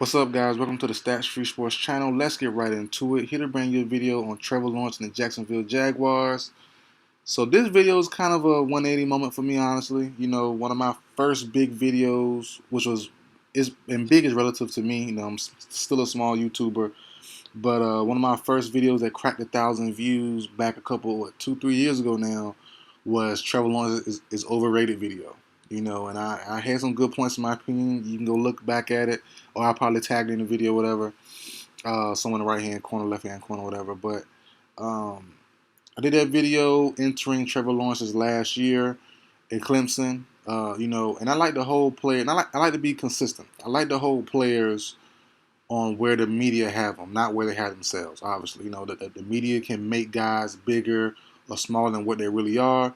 What's up, guys? Welcome to the Stats Free Sports channel. Let's get right into it. Here to bring you a video on Trevor Lawrence and the Jacksonville Jaguars. So this video is kind of a 180 moment for me, honestly. One of my first big videos, which big is relative to me. I'm still a small YouTuber, but one of my first videos that cracked 1,000 views back a couple, 2, 3 years ago now, was Trevor Lawrence is overrated video. And I had some good points in my opinion. You can go look back at it, or I'll probably tag it in the video, whatever. Somewhere in the right hand corner, left hand corner, whatever. But I did that video entering Trevor Lawrence's last year at Clemson. And I like the whole player, and I like to be consistent. I like the whole players on where the media have them, not where they have themselves. Obviously, that the media can make guys bigger or smaller than what they really are.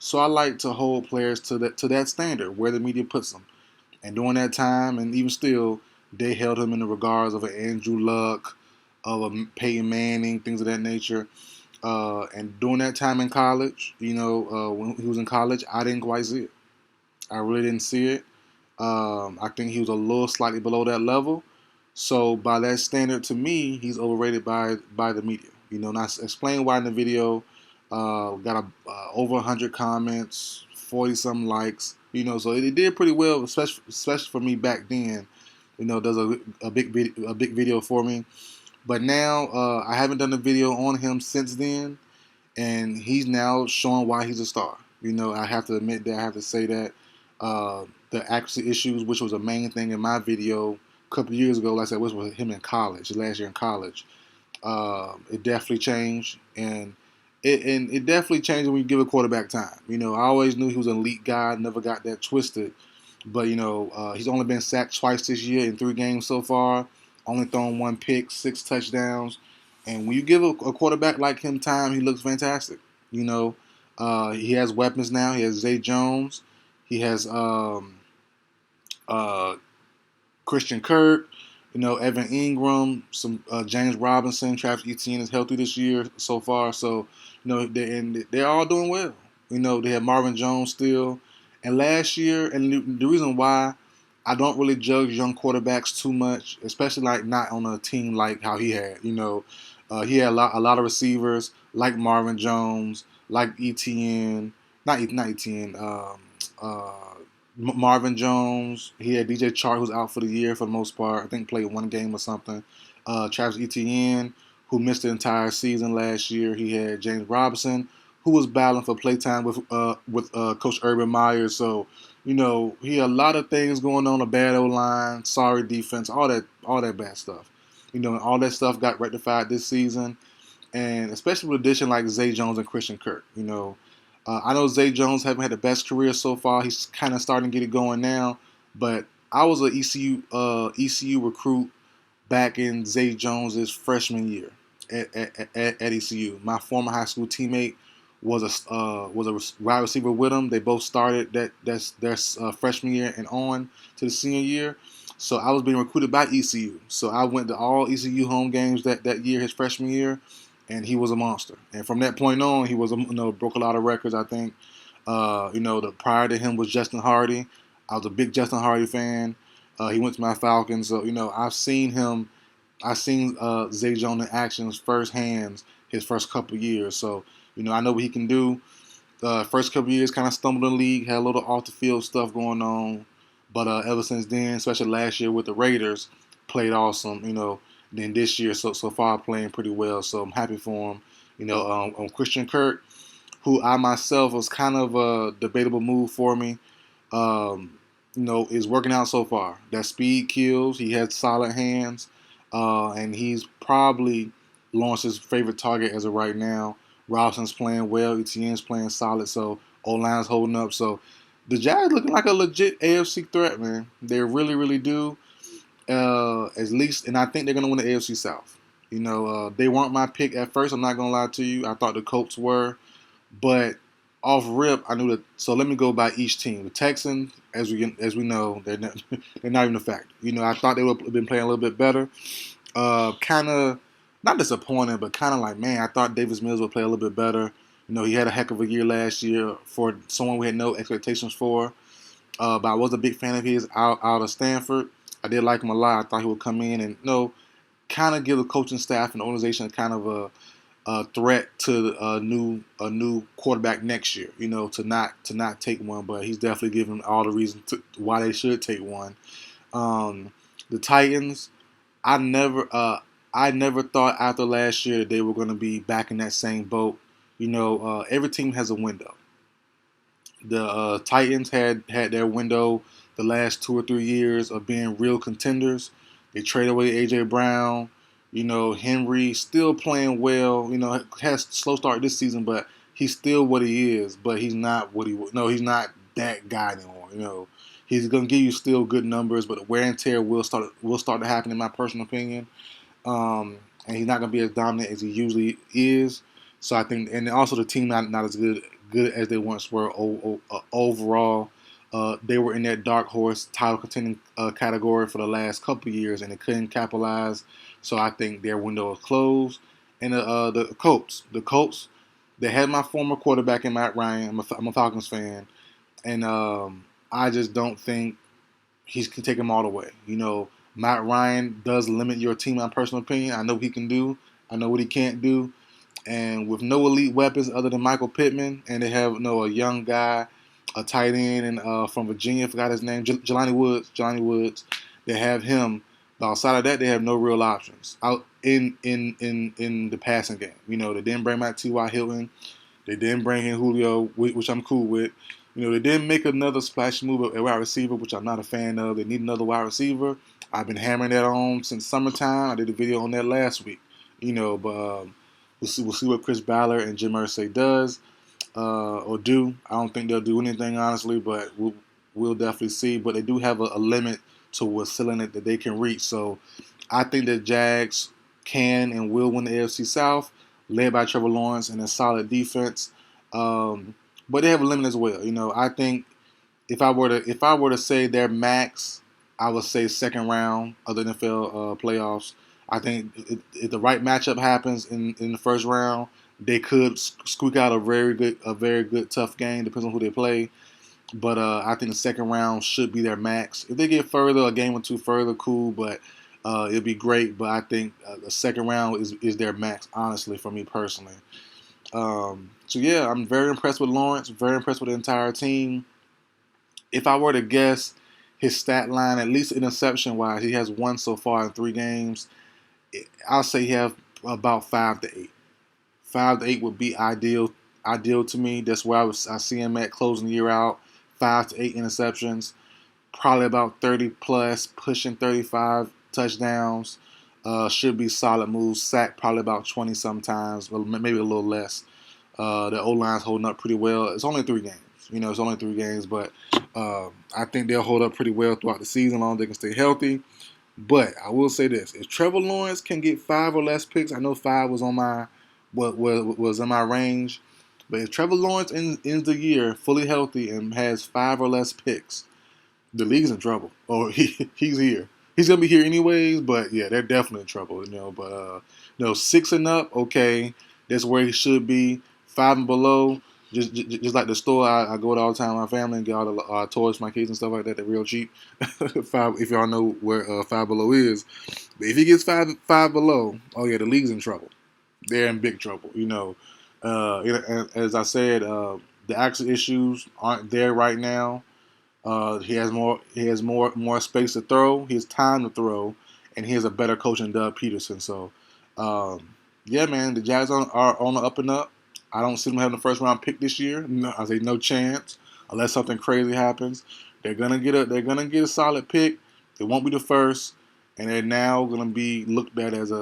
So I like to hold players to that standard where the media puts them. And during that time, and even still, they held him in the regards of an Andrew Luck, of a Peyton Manning, things of that nature. And during that time in college, when he was in college, I didn't quite see it. I really didn't see it. I think he was a little slightly below that level. So by that standard, to me, he's overrated by the media. And I explained why in the video. Got over 100 comments, 40-some likes. So it did pretty well, especially for me back then. Does a big video for me. But now I haven't done a video on him since then, and he's now showing why he's a star. I have to admit that. I have to say that the accuracy issues, which was a main thing in my video a couple years ago, like I said, was with him in college, last year in college. It definitely changed, and it definitely changed when you give a quarterback time. I always knew he was an elite guy, never got that twisted. But, he's only been sacked twice this year in 3 games so far, only thrown 1 pick, 6 touchdowns. And when you give a quarterback like him time, he looks fantastic. He has weapons now. He has Zay Jones. He has uh, Christian Kirk. Evan Ingram, some James Robinson, Travis Etienne is healthy this year so far. So, they're all doing well. They have Marvin Jones still. And last year, and the reason why I don't really judge young quarterbacks too much, especially like not on a team like how he had. He had a lot of receivers like Marvin Jones, like Etienne, not Etienne. Uh, Marvin Jones. He had DJ Chark, who's out for the year for the most part. I think played 1 game or something. Travis Etienne, who missed the entire season last year. He had James Robinson, who was battling for playtime with Coach Urban Meyer. So, he had a lot of things going on. A bad O-line, sorry defense, all that bad stuff. And all that stuff got rectified this season, and especially with addition like Zay Jones and Christian Kirk. I know Zay Jones haven't had the best career so far. He's kind of starting to get it going now. But I was an ECU recruit back in Zay Jones' freshman year at ECU. My former high school teammate was a wide receiver with him. They both started their freshman year and on to the senior year. So I was being recruited by ECU. So I went to all ECU home games that year, his freshman year. And he was a monster. And from that point on, he was broke a lot of records. I think the prior to him was Justin Hardy. I was a big Justin Hardy fan. He went to my Falcons, so I've seen him. I've seen Zay Jones in actions firsthand his first couple of years. So I know what he can do. First couple of years, kind of stumbled in the league, had a little off the field stuff going on, but ever since then, especially last year with the Raiders, played awesome. Then this year, so far, playing pretty well. So I'm happy for him. On Christian Kirk, who I myself was kind of a debatable move for me. Is working out so far. That speed kills. He has solid hands, and he's probably Lawrence's favorite target as of right now. Robinson's playing well. Etienne's playing solid. So O-line's holding up. So the Jags looking like a legit AFC threat, man. They really, really do. At least, and I think they're going to win the AFC South. They weren't my pick at first. I'm not going to lie to you. I thought the Colts were, but off rip, I knew that. So let me go by each team. The Texans, as we know, they're not even a factor. I thought they would have been playing a little bit better. Kind of not disappointed, but kind of like, man, I thought Davis Mills would play a little bit better. He had a heck of a year last year for someone we had no expectations for. But I was a big fan of his out of Stanford. I did like him a lot. I thought he would come in and kind of give the coaching staff and the organization kind of a threat to a new quarterback next year. To not take one, but he's definitely giving all the reasons why they should take one. The Titans, I never thought after last year that they were going to be back in that same boat. Every team has a window. The Titans had their window the last 2 or 3 years of being real contenders. They traded away A.J. Brown. Henry still playing well. Has a slow start this season, but he's still what he is. But he's not what he was. No, he's not that guy anymore. He's gonna give you still good numbers, but the wear and tear will start to happen, in my personal opinion. And he's not gonna be as dominant as he usually is. So I think, and also the team not as good as they once were overall. They were in that dark horse title contending category for the last couple of years, and they couldn't capitalize. So I think their window is closed. And the Colts, they had my former quarterback in Matt Ryan. I'm a Falcons fan, and I just don't think he can take them all the way. Matt Ryan does limit your team, in my personal opinion. I know what he can do. I know what he can't do. And with no elite weapons other than Michael Pittman, and they have a young guy, a tight end, and from Virginia, I forgot his name, Jelani Woods. They have him. But outside of that, they have no real options out in the passing game. They didn't bring back T.Y. Hilton. They didn't bring in Julio, which I'm cool with. They didn't make another splash move at wide receiver, which I'm not a fan of. They need another wide receiver. I've been hammering that on since summertime. I did a video on that last week. But we'll see what Chris Ballard and Jim Irsay does or do. I don't think they'll do anything, honestly, but we'll definitely see. But they do have a limit to what ceiling that they can reach. So I think that Jags can and will win the AFC South, led by Trevor Lawrence and a solid defense. But they have a limit as well. I think if I were to say their max, I would say second round of the NFL playoffs. I think if the right matchup happens in the first round, they could squeak out a very good tough game. Depends on who they play. But I think the second round should be their max. If they get further, a game or two further, cool. But it'd be great. But I think the second round is their max, honestly, for me personally. So yeah, I'm very impressed with Lawrence. Very impressed with the entire team. If I were to guess his stat line, at least interception wise, he has one so far in 3 games. I'll say he have about 5 to 8. 5 to 8 would be ideal to me. That's where I see him at closing the year out. 5 to 8 interceptions, probably about 30 plus, pushing 35 touchdowns. Should be solid moves. Sack probably about 20 sometimes, well, maybe a little less. The O-line's holding up pretty well. It's only 3 games. It's only 3 games, but I think they'll hold up pretty well throughout the season, as long as they can stay healthy. But I will say this: if Trevor Lawrence can get 5 or less picks, I know 5 was on my was in my range. But if Trevor Lawrence ends the year fully healthy and has 5 or less picks, the league's in trouble. Or he's here. He's gonna be here anyways. But yeah, they're definitely in trouble. But 6 and up, okay, that's where he should be. 5 and below, just like the store I go to all the time with my family and get all the toys for my kids and stuff like that. They're real cheap. 5, if y'all know where 5 below is. But if he gets 5 below, oh yeah, the league's in trouble. They're in big trouble. As I said, the actual issues aren't there right now. He has more space to throw. He has time to throw, and he has a better coach than Doug Peterson. So, yeah, man, the Jags are on the up and up. I don't see them having the first round pick this year. No, I say no chance unless something crazy happens. They're gonna get a solid pick. It won't be the first, and they're now gonna be looked at as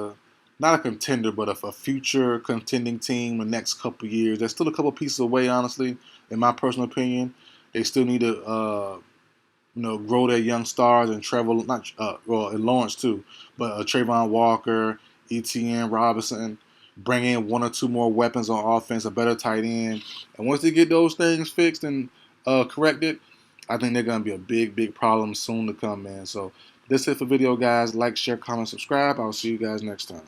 not a contender, but a future contending team the next couple of years. They're still a couple pieces away, honestly, in my personal opinion. They still need to grow their young stars and and Lawrence too, but Trayvon Walker, Etienne Robinson. Bring in 1 or 2 more weapons on offense, a better tight end. And once they get those things fixed and corrected, I think they're going to be a big problem soon to come, man. So that's it for the video, guys. Like, share, comment, subscribe. I'll see you guys next time.